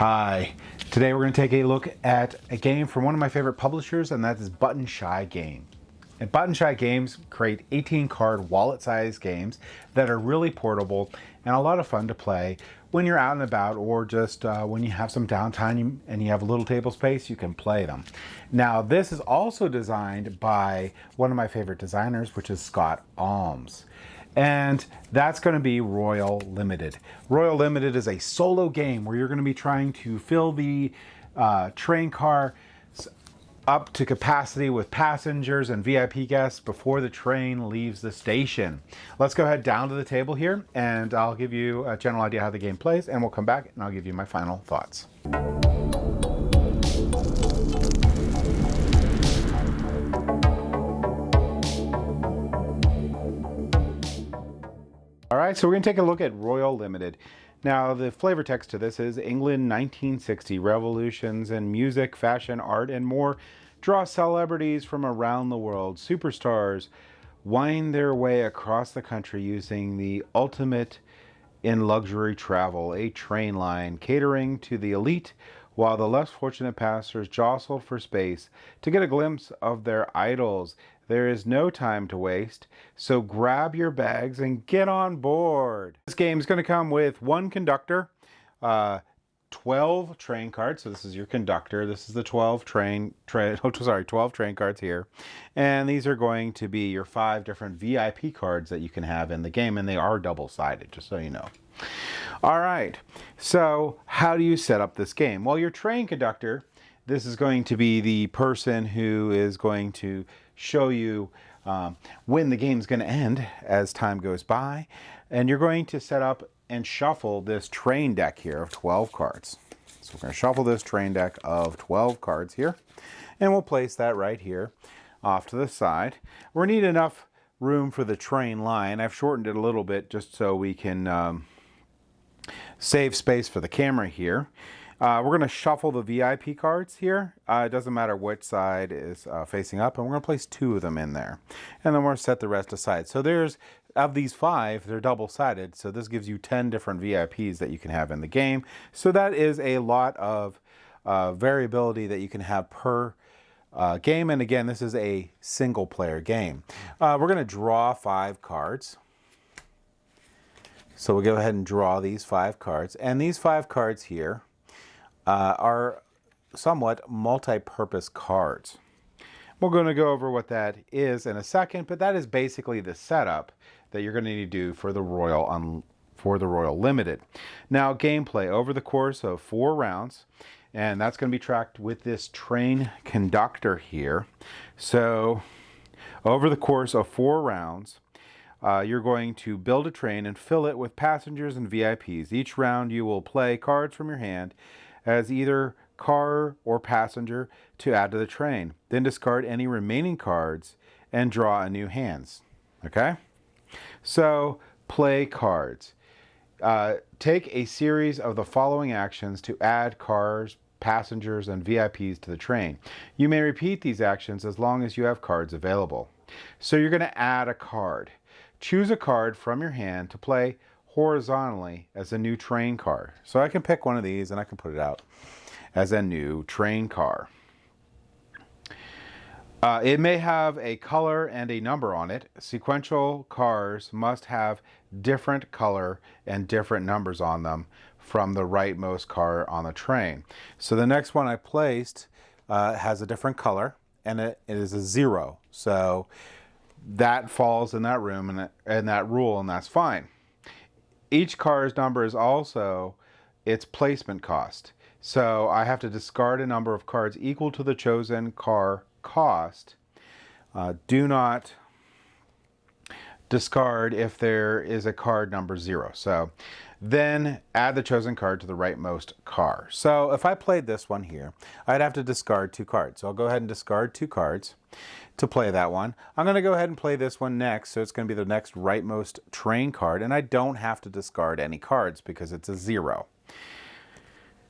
Hi, today we're going to take a look at a game from one of my favorite publishers, and that is Button Shy Game. And Button Shy Games create 18 card wallet size games that are really portable and a lot of fun to play when you're out and about, or just when you have some downtime and you have a little table space, you can play them. Now, this is also designed by one of my favorite designers, which is Scott Almes. And that's going to be Royal Limited. Royal Limited is a solo game where you're going to be trying to fill the train car up to capacity with passengers and VIP guests before the train leaves the station. Let's go ahead down to the table here, and I'll give you a general idea how the game plays, and we'll come back and I'll give you my final thoughts. All right, so we're going to take a look at Royal Limited. Now, the flavor text to this is England 1960, revolutions in music, fashion, art, and more draw celebrities from around the world. Superstars wind their way across the country using the ultimate in luxury travel, a train line catering to the elite, while the less fortunate passengers jostle for space to get a glimpse of their idols. There is no time to waste, so grab your bags and get on board. This game is going to come with one conductor, 12 train cards. So this is your conductor. This is the 12 train cards here. And these are going to be your 5 different VIP cards that you can have in the game, and they are double-sided, just so you know. All right, so how do you set up this game? Well, your train conductor, this is going to be the person who is going to show you when the game's going to end as time goes by. And you're going to set up and shuffle this train deck here of 12 cards. So we're going to shuffle this train deck of 12 cards here, and we'll place that right here off to the side. We need enough room for the train line. I've shortened it a little bit just so we can save space for the camera here. We're going to shuffle the VIP cards here. It doesn't matter which side is facing up, and we're going to place 2 of them in there. And then we're going to set the rest aside. So there's, of these 5, they're double-sided, so this gives you 10 different VIPs that you can have in the game. So that is a lot of variability that you can have per game. And again, this is a single-player game. We're going to draw 5 cards. So we'll go ahead and draw these 5 cards. And these 5 cards here are somewhat multi-purpose cards. We're going to go over what that is in a second, but that is basically the setup that you're going to need to do for the Royal Limited. Now, gameplay over the course of 4 rounds, and that's going to be tracked with this train conductor here. So over the course of 4 rounds, you're going to build a train and fill it with passengers and VIPs. Each round you will play cards from your hand as either car or passenger to add to the train. Then discard any remaining cards and draw a new hands. Okay? So, play cards. Take a series of the following actions to add cars, passengers, and VIPs to the train. You may repeat these actions as long as you have cards available. So you're going to add a card. Choose a card from your hand to play horizontally as a new train car. So I can pick one of these and I can put it out as a new train car. It may have a color and a number on it. Sequential cars must have different color and different numbers on them from the rightmost car on the train. So the next one I placed has a different color, and it is a 0. So that falls in that room and that rule, and that's fine. Each car's number is also its placement cost. So I have to discard a number of cards equal to the chosen car cost. Do not discard if there is a card number 0. So then add the chosen card to the rightmost car. So if I played this one here, I'd have to discard 2 cards. So I'll go ahead and discard 2 cards to play that one. I'm going to go ahead and play this one next. So it's going to be the next rightmost train card. And I don't have to discard any cards because it's a 0.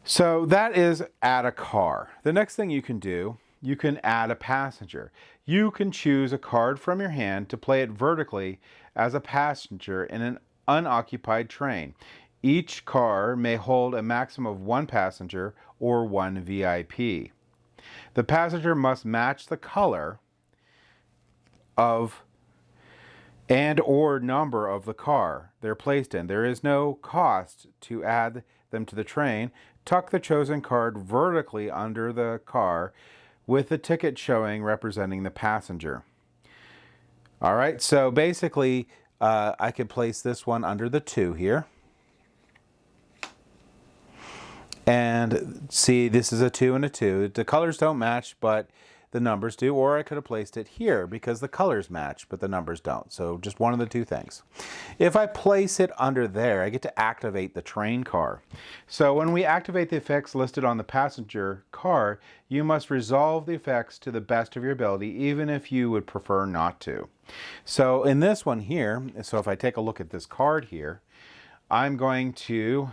So that is add a car. The next thing you can do, you can add a passenger. You can choose a card from your hand to play it vertically as a passenger in an unoccupied train. Each car may hold a maximum of 1 passenger or 1 VIP. The passenger must match the color of and or number of the car they're placed in. There is no cost to add them to the train. Tuck the chosen card vertically under the car with the ticket showing representing the passenger. All right, so basically I could place this one under the 2 here. And see, this is a 2 and a 2. The colors don't match, but the numbers do. Or I could have placed it here because the colors match, but the numbers don't. So just one of the two things. If I place it under there, I get to activate the train car. So when we activate the effects listed on the passenger car, you must resolve the effects to the best of your ability, even if you would prefer not to. So in this one here, so if I take a look at this card here, I'm going to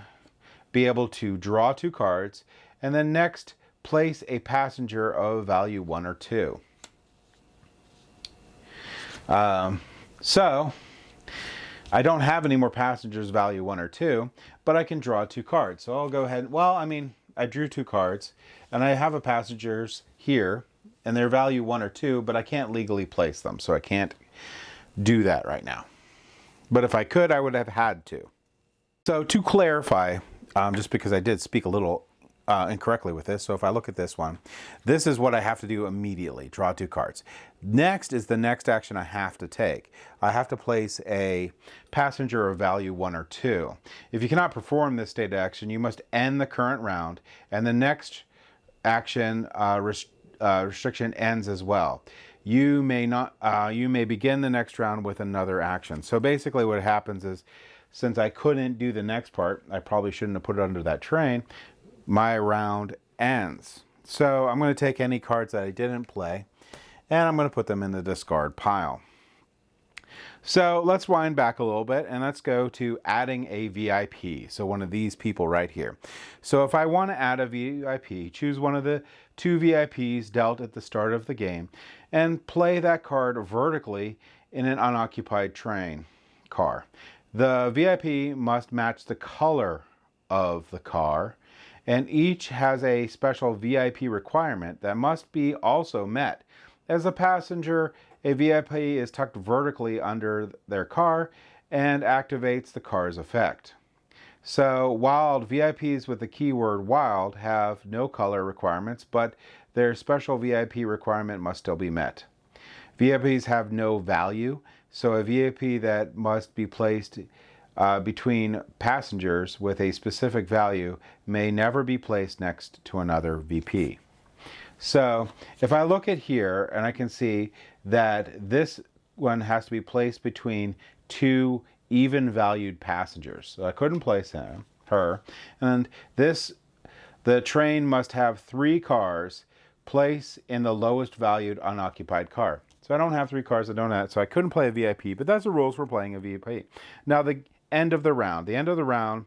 be able to draw 2 cards, and then next place a passenger of value 1 or 2. So I don't have any more passengers value 1 or 2, but I can draw 2 cards. So I'll go ahead. Well, I mean, I drew 2 cards, and I have a passengers here, and they're value 1 or 2, but I can't legally place them, so I can't do that right now. But if I could, I would have had to. So to clarify, just because I did speak a little incorrectly with this. So if I look at this one, this is what I have to do immediately, draw 2 cards. Next is the next action I have to take. I have to place a passenger of value 1 or 2. If you cannot perform this state action, you must end the current round, and the next action restriction ends as well. You may begin the next round with another action. So basically what happens is, since I couldn't do the next part, I probably shouldn't have put it under that train, my round ends. So I'm going to take any cards that I didn't play, and I'm going to put them in the discard pile. So let's wind back a little bit, and let's go to adding a VIP. So one of these people right here. So if I want to add a VIP, choose one of the 2 VIPs dealt at the start of the game, and play that card vertically in an unoccupied train car. The VIP must match the color of the car, and each has a special VIP requirement that must be also met. As a passenger, a VIP is tucked vertically under their car and activates the car's effect. So wild VIPs with the keyword wild have no color requirements, but their special VIP requirement must still be met. VIPs have no value, so a VIP that must be placed between passengers with a specific value may never be placed next to another VP. So if I look at here, and I can see that this one has to be placed between 2 even valued passengers. So I couldn't place her. And the train must have 3 cars placed in the lowest valued unoccupied car. So I don't have 3 cars, I don't have, so I couldn't play a VIP, but that's the rules for playing a VIP. Now the end of the round. The end of the round,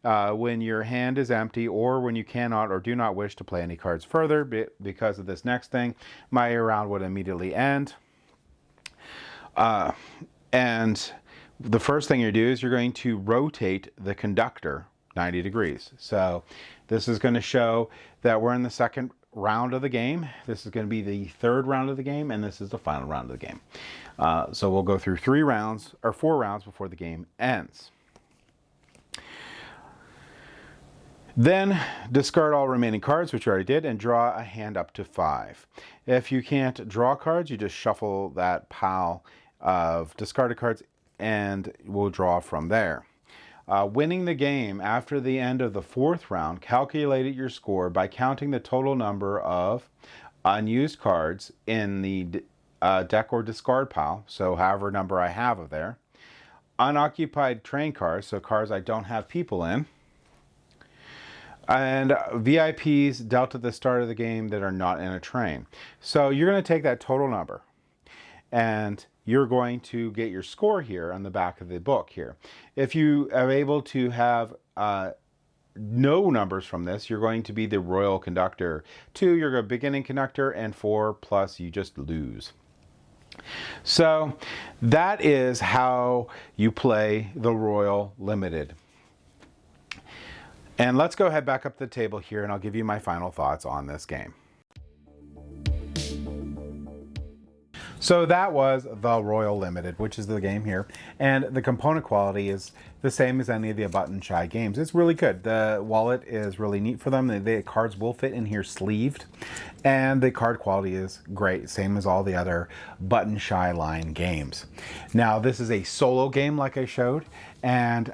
when your hand is empty or when you cannot or do not wish to play any cards further because of this next thing, my round would immediately end. And the first thing you do is you're going to rotate the conductor 90 degrees. So this is going to show that we're in the second round of the game. This is going to be the 3rd round of the game, and this is the final round of the game. So we'll go through 4 rounds before the game ends. Then discard all remaining cards, which you already did, and draw a hand up to 5. If you can't draw cards, you just shuffle that pile of discarded cards and we'll draw from there. Winning the game after the end of the 4th round, calculate your score by counting the total number of unused cards in the deck or discard pile, so however number I have of there, unoccupied train cars, so cars I don't have people in, and VIPs dealt at the start of the game that are not in a train. So you're going to take that total number and you're going to get your score here on the back of the book here. If you are able to have no numbers from this, you're going to be the royal conductor. 2, you're a beginning conductor, and 4 plus you just lose. So that is how you play the Royal Limited. And let's go ahead back up the table here and I'll give you my final thoughts on this game. So that was the Royal Limited, which is the game here. And the component quality is the same as any of the Button Shy games. It's really good. The wallet is really neat for them. The cards will fit in here sleeved. And the card quality is great, same as all the other Button Shy line games. Now, this is a solo game like I showed, and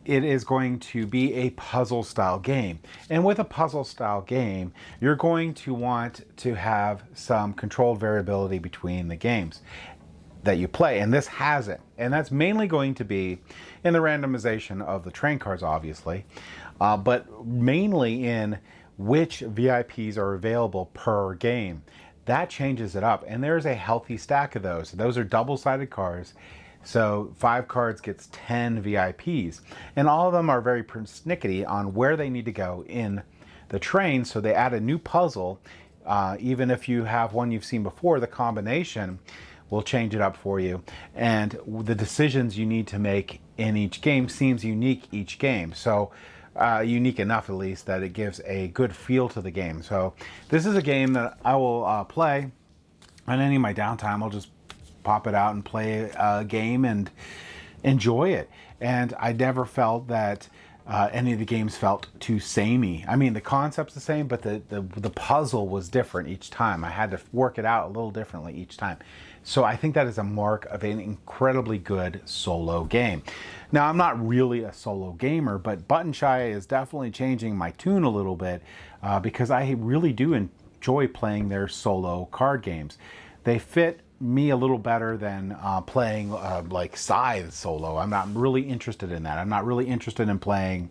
it is going to be a puzzle style game. And with a puzzle style game, you're going to want to have some controlled variability between the games that you play. And this has it. And that's mainly going to be in the randomization of the train cards, obviously, but mainly in which VIPs are available per game. That changes it up. And there's a healthy stack of those. Those are double-sided cards. So 5 cards gets 10 VIPs, and all of them are very persnickety on where they need to go in the train. So they add a new puzzle. Even if you have one you've seen before, the combination will change it up for you. And the decisions you need to make in each game seems unique each game. So unique enough at least that it gives a good feel to the game. So this is a game that I will play on any of my downtime. I'll just pop it out and play a game and enjoy it. And I never felt that any of the games felt too samey. I mean, the concept's the same, but the puzzle was different each time. I had to work it out a little differently each time. So I think that is a mark of an incredibly good solo game. Now, I'm not really a solo gamer, but Button Shy is definitely changing my tune a little bit because I really do enjoy playing their solo card games. They fit me a little better than playing like Scythe solo. I'm not really interested in that. I'm not really interested in playing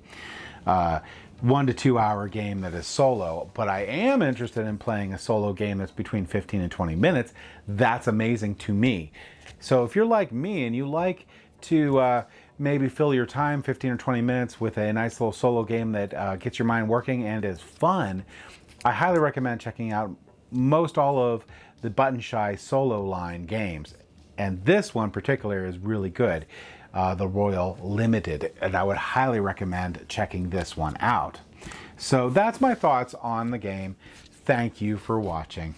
1 to 2 hour game that is solo, but I am interested in playing a solo game that's between 15 and 20 minutes. That's amazing to me. So if you're like me and you like to maybe fill your time 15 or 20 minutes with a nice little solo game that gets your mind working and is fun, I highly recommend checking out most all of the Button Shy solo line games. And this one in particular is really good, the Royal Limited, and I would highly recommend checking this one out. So that's my thoughts on the game. Thank you for watching.